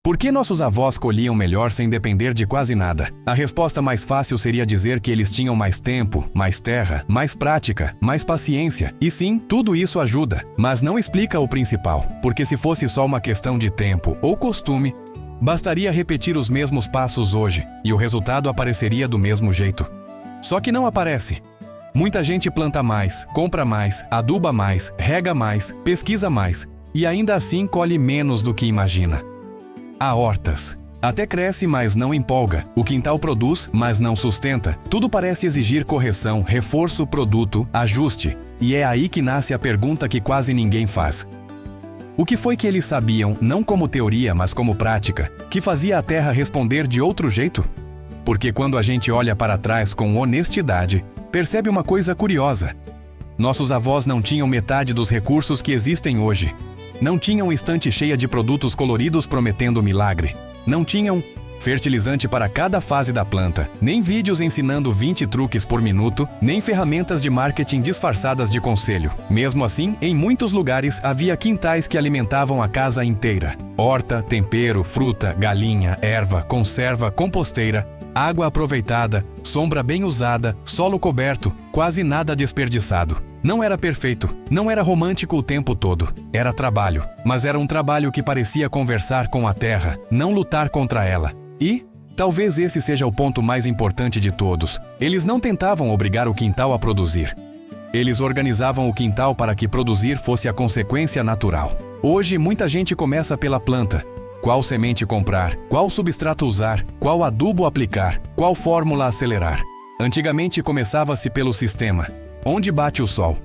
Por que nossos avós colhiam melhor sem depender de quase nada? A resposta mais fácil seria dizer que eles tinham mais tempo, mais terra, mais prática, mais paciência. E sim, tudo isso ajuda, mas não explica o principal. Porque se fosse só uma questão de tempo ou costume, bastaria repetir os mesmos passos hoje e o resultado apareceria do mesmo jeito. Só que não aparece. Muita gente planta mais, compra mais, aduba mais, rega mais, pesquisa mais e ainda assim colhe menos do que imagina. Há hortas. Até cresce, mas não empolga. O quintal produz, mas não sustenta. Tudo parece exigir correção, reforço, produto, ajuste. E é aí que nasce a pergunta que quase ninguém faz. O que foi que eles sabiam, não como teoria, mas como prática, que fazia a terra responder de outro jeito? Porque quando a gente olha para trás com honestidade, percebe uma coisa curiosa. Nossos avós não tinham metade dos recursos que existem hoje. Não tinham estante cheia de produtos coloridos prometendo milagre. Não tinham fertilizante para cada fase da planta, nem vídeos ensinando 20 truques por minuto, nem ferramentas de marketing disfarçadas de conselho. Mesmo assim, em muitos lugares havia quintais que alimentavam a casa inteira. Horta, tempero, fruta, galinha, erva, conserva, composteira, água aproveitada, sombra bem usada, solo coberto, quase nada desperdiçado. Não era perfeito, não era romântico o tempo todo. Era trabalho, mas era um trabalho que parecia conversar com a terra, não lutar contra ela. E, talvez esse seja o ponto mais importante de todos, eles não tentavam obrigar o quintal a produzir. Eles organizavam o quintal para que produzir fosse a consequência natural. Hoje, muita gente começa pela planta. Qual semente comprar, qual substrato usar, qual adubo aplicar, qual fórmula acelerar. Antigamente começava-se pelo sistema. Onde bate o sol?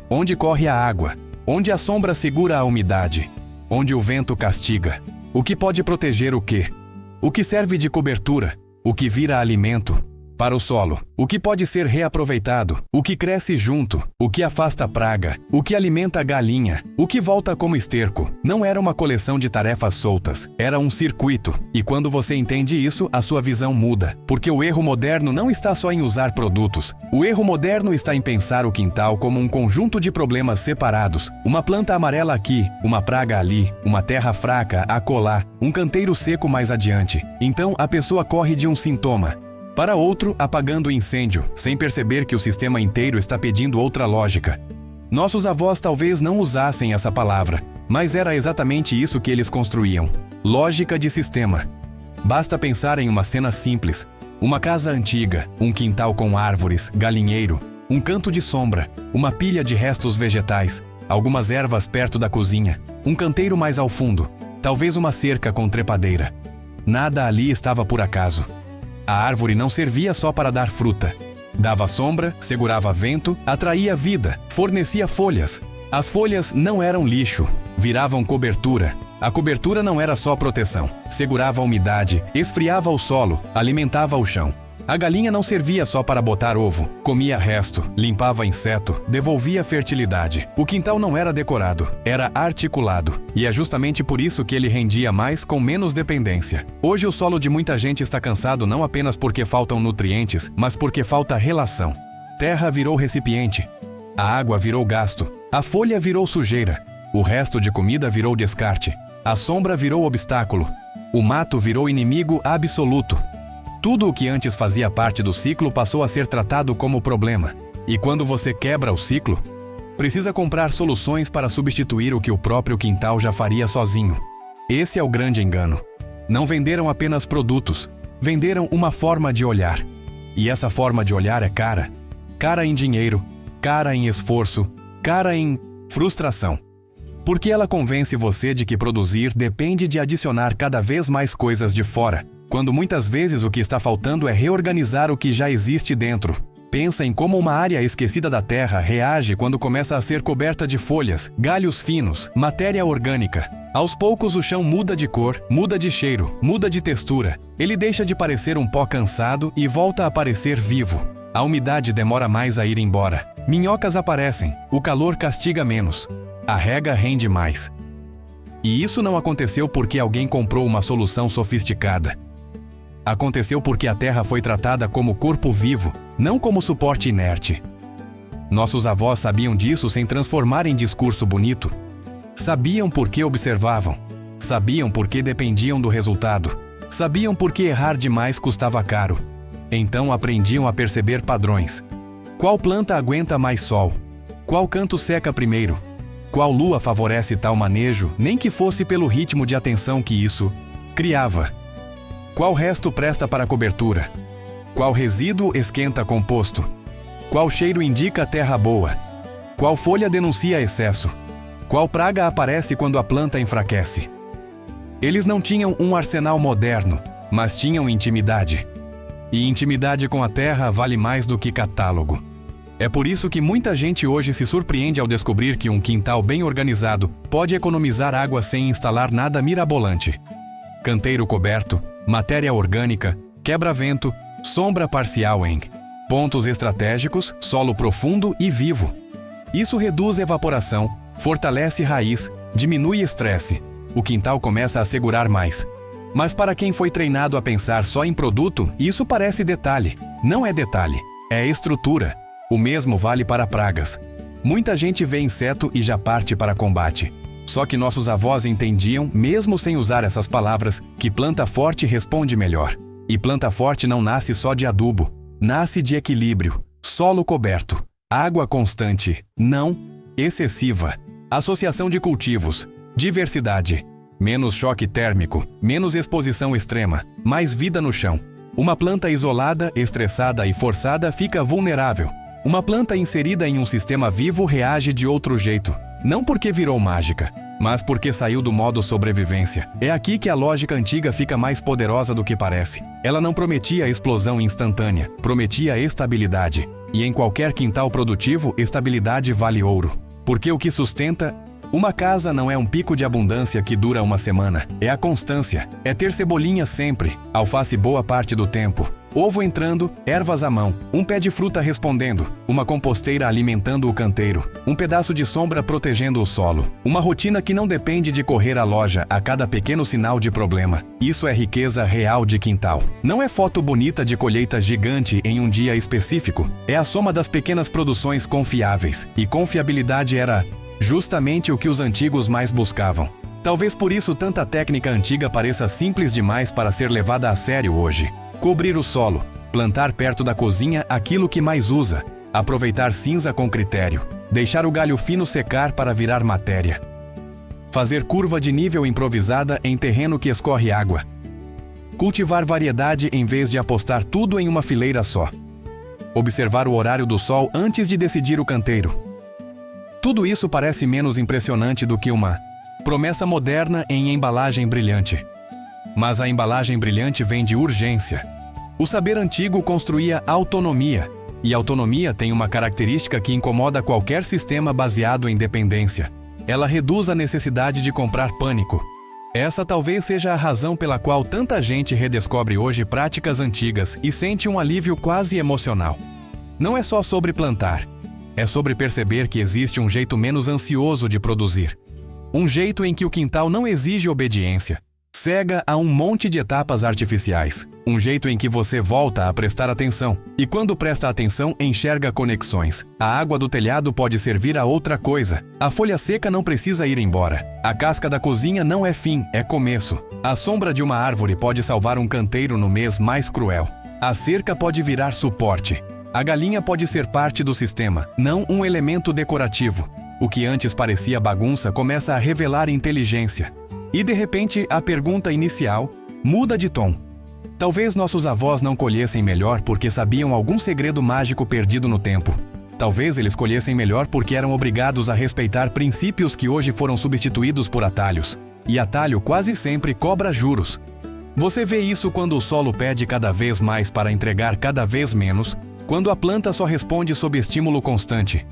Onde corre a água? Onde a sombra segura a umidade? Onde o vento castiga? O que pode proteger o quê? O que serve de cobertura? O que vira alimento? Para o solo, o que pode ser reaproveitado? O que cresce junto? O que afasta praga? O que alimenta a galinha? O que volta como esterco? Não era uma coleção de tarefas soltas, era um circuito. E quando você entende isso, a sua visão muda. Porque o erro moderno não está só em usar produtos. O erro moderno está em pensar o quintal como um conjunto de problemas separados. Uma planta amarela aqui, uma praga ali, uma terra fraca acolá, um canteiro seco mais adiante. Então a pessoa corre de um sintoma para outro, apagando o incêndio, sem perceber que o sistema inteiro está pedindo outra lógica. Nossos avós talvez não usassem essa palavra, mas era exatamente isso que eles construíam. Lógica de sistema. Basta pensar em uma cena simples. Uma casa antiga, um quintal com árvores, galinheiro, um canto de sombra, uma pilha de restos vegetais, algumas ervas perto da cozinha, um canteiro mais ao fundo, talvez uma cerca com trepadeira. Nada ali estava por acaso. A árvore não servia só para dar fruta. Dava sombra, segurava vento, atraía vida, fornecia folhas. As folhas não eram lixo, viravam cobertura. A cobertura não era só proteção. Segurava a umidade, esfriava o solo, alimentava o chão. A galinha não servia só para botar ovo, comia resto, limpava inseto, devolvia fertilidade. O quintal não era decorado, era articulado. E é justamente por isso que ele rendia mais com menos dependência. Hoje o solo de muita gente está cansado não apenas porque faltam nutrientes, mas porque falta relação. Terra virou recipiente, a água virou gasto, a folha virou sujeira, o resto de comida virou descarte, a sombra virou obstáculo, o mato virou inimigo absoluto. Tudo o que antes fazia parte do ciclo passou a ser tratado como problema. E quando você quebra o ciclo, precisa comprar soluções para substituir o que o próprio quintal já faria sozinho. Esse é o grande engano. Não venderam apenas produtos, venderam uma forma de olhar. E essa forma de olhar é cara. Cara em dinheiro, cara em esforço, cara em frustração. Porque ela convence você de que produzir depende de adicionar cada vez mais coisas de fora, quando muitas vezes o que está faltando é reorganizar o que já existe dentro. Pensa em como uma área esquecida da terra reage quando começa a ser coberta de folhas, galhos finos, matéria orgânica. Aos poucos o chão muda de cor, muda de cheiro, muda de textura. Ele deixa de parecer um pó cansado e volta a parecer vivo. A umidade demora mais a ir embora. Minhocas aparecem, o calor castiga menos. A rega rende mais. E isso não aconteceu porque alguém comprou uma solução sofisticada. Aconteceu porque a terra foi tratada como corpo vivo, não como suporte inerte. Nossos avós sabiam disso sem transformar em discurso bonito. Sabiam porque observavam. Sabiam por que dependiam do resultado. Sabiam por que errar demais custava caro. Então aprendiam a perceber padrões. Qual planta aguenta mais sol? Qual canto seca primeiro? Qual lua favorece tal manejo, nem que fosse pelo ritmo de atenção que isso criava? Qual resto presta para cobertura? Qual resíduo esquenta composto? Qual cheiro indica terra boa? Qual folha denuncia excesso? Qual praga aparece quando a planta enfraquece? Eles não tinham um arsenal moderno, mas tinham intimidade. E intimidade com a terra vale mais do que catálogo. É por isso que muita gente hoje se surpreende ao descobrir que um quintal bem organizado pode economizar água sem instalar nada mirabolante. Canteiro coberto, matéria orgânica, quebra-vento, sombra parcial em pontos estratégicos, solo profundo e vivo. Isso reduz evaporação, fortalece raiz, diminui estresse. O quintal começa a segurar mais. Mas para quem foi treinado a pensar só em produto, isso parece detalhe. Não é detalhe, é estrutura. O mesmo vale para pragas. Muita gente vê inseto e já parte para combate. Só que nossos avós entendiam, mesmo sem usar essas palavras, que planta forte responde melhor. E planta forte não nasce só de adubo. Nasce de equilíbrio, solo coberto, água constante, não excessiva, associação de cultivos, diversidade, menos choque térmico, menos exposição extrema, mais vida no chão. Uma planta isolada, estressada e forçada fica vulnerável. Uma planta inserida em um sistema vivo reage de outro jeito. Não porque virou mágica, mas porque saiu do modo sobrevivência. É aqui que a lógica antiga fica mais poderosa do que parece. Ela não prometia explosão instantânea, prometia estabilidade. E em qualquer quintal produtivo, estabilidade vale ouro. Porque o que sustenta uma casa não é um pico de abundância que dura uma semana. É a constância. É ter cebolinha sempre, alface boa parte do tempo, ovo entrando, ervas à mão, um pé de fruta respondendo, uma composteira alimentando o canteiro, um pedaço de sombra protegendo o solo. Uma rotina que não depende de correr à loja a cada pequeno sinal de problema. Isso é riqueza real de quintal. Não é foto bonita de colheita gigante em um dia específico. É a soma das pequenas produções confiáveis. E confiabilidade era justamente o que os antigos mais buscavam. Talvez por isso tanta técnica antiga pareça simples demais para ser levada a sério hoje. Cobrir o solo, plantar perto da cozinha aquilo que mais usa, aproveitar cinza com critério, deixar o galho fino secar para virar matéria. Fazer curva de nível improvisada em terreno que escorre água. Cultivar variedade em vez de apostar tudo em uma fileira só. Observar o horário do sol antes de decidir o canteiro. Tudo isso parece menos impressionante do que uma promessa moderna em embalagem brilhante. Mas a embalagem brilhante vem de urgência. O saber antigo construía autonomia, e autonomia tem uma característica que incomoda qualquer sistema baseado em dependência. Ela reduz a necessidade de comprar pânico. Essa talvez seja a razão pela qual tanta gente redescobre hoje práticas antigas e sente um alívio quase emocional. Não é só sobre plantar, é sobre perceber que existe um jeito menos ansioso de produzir. Um jeito em que o quintal não exige obediência. Cega a um monte de etapas artificiais. Um jeito em que você volta a prestar atenção. E quando presta atenção, enxerga conexões. A água do telhado pode servir a outra coisa. A folha seca não precisa ir embora. A casca da cozinha não é fim, é começo. A sombra de uma árvore pode salvar um canteiro no mês mais cruel. A cerca pode virar suporte. A galinha pode ser parte do sistema, não um elemento decorativo. O que antes parecia bagunça começa a revelar inteligência. E de repente, a pergunta inicial muda de tom. Talvez nossos avós não colhessem melhor porque sabiam algum segredo mágico perdido no tempo. Talvez eles colhessem melhor porque eram obrigados a respeitar princípios que hoje foram substituídos por atalhos. E atalho quase sempre cobra juros. Você vê isso quando o solo pede cada vez mais para entregar cada vez menos, quando a planta só responde sob estímulo constante.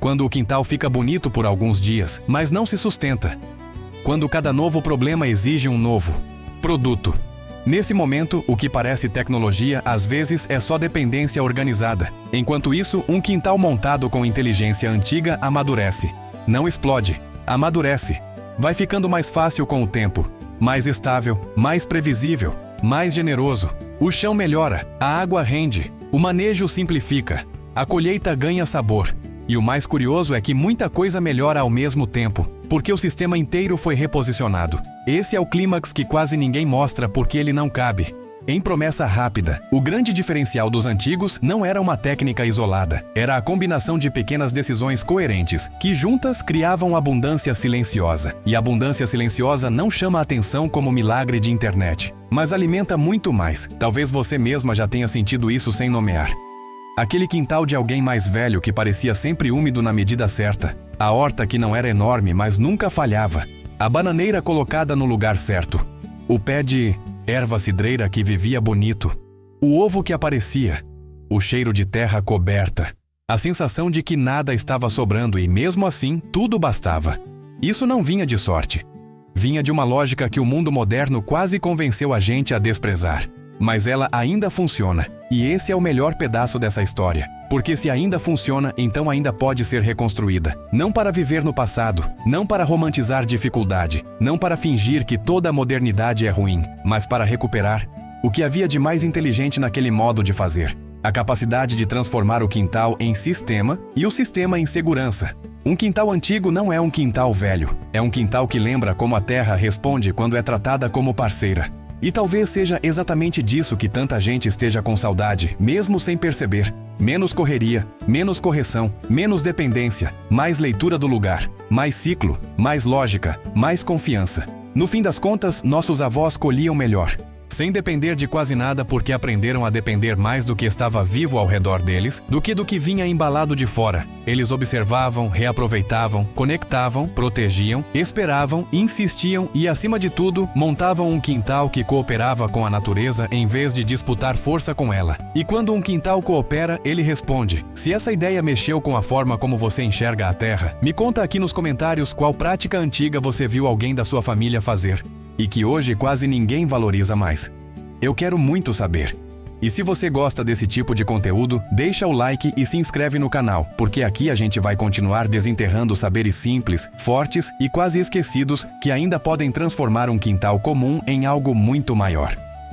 Quando o quintal fica bonito por alguns dias, mas não se sustenta. Quando cada novo problema exige um novo produto. Nesse momento, o que parece tecnologia às vezes é só dependência organizada. Enquanto isso, um quintal montado com inteligência antiga amadurece. Não explode, amadurece. Vai ficando mais fácil com o tempo. Mais estável, mais previsível, mais generoso. O chão melhora, a água rende, o manejo simplifica, a colheita ganha sabor. E o mais curioso é que muita coisa melhora ao mesmo tempo, porque o sistema inteiro foi reposicionado. Esse é o clímax que quase ninguém mostra porque ele não cabe. Em Promessa Rápida, o grande diferencial dos antigos não era uma técnica isolada, era a combinação de pequenas decisões coerentes, que juntas criavam abundância silenciosa. E abundância silenciosa não chama a atenção como milagre de internet, mas alimenta muito mais. Talvez você mesma já tenha sentido isso sem nomear. Aquele quintal de alguém mais velho que parecia sempre úmido na medida certa, a horta que não era enorme, mas nunca falhava, a bananeira colocada no lugar certo, o pé de erva cidreira que vivia bonito, o ovo que aparecia, o cheiro de terra coberta, a sensação de que nada estava sobrando e, mesmo assim, tudo bastava. Isso não vinha de sorte. Vinha de uma lógica que o mundo moderno quase convenceu a gente a desprezar. Mas ela ainda funciona, e esse é o melhor pedaço dessa história. Porque se ainda funciona, então ainda pode ser reconstruída. Não para viver no passado, não para romantizar dificuldade, não para fingir que toda a modernidade é ruim, mas para recuperar o que havia de mais inteligente naquele modo de fazer. A capacidade de transformar o quintal em sistema e o sistema em segurança. Um quintal antigo não é um quintal velho, é um quintal que lembra como a terra responde quando é tratada como parceira. E talvez seja exatamente disso que tanta gente esteja com saudade, mesmo sem perceber. Menos correria, menos correção, menos dependência, mais leitura do lugar, mais ciclo, mais lógica, mais confiança. No fim das contas, nossos avós colhiam melhor, sem depender de quase nada porque aprenderam a depender mais do que estava vivo ao redor deles do que vinha embalado de fora. Eles observavam, reaproveitavam, conectavam, protegiam, esperavam, insistiam e, acima de tudo, montavam um quintal que cooperava com a natureza em vez de disputar força com ela. E quando um quintal coopera, ele responde. Se essa ideia mexeu com a forma como você enxerga a terra, me conta aqui nos comentários qual prática antiga você viu alguém da sua família fazer e que hoje quase ninguém valoriza mais. Eu quero muito saber. E se você gosta desse tipo de conteúdo, deixa o like e se inscreve no canal, porque aqui a gente vai continuar desenterrando saberes simples, fortes e quase esquecidos que ainda podem transformar um quintal comum em algo muito maior.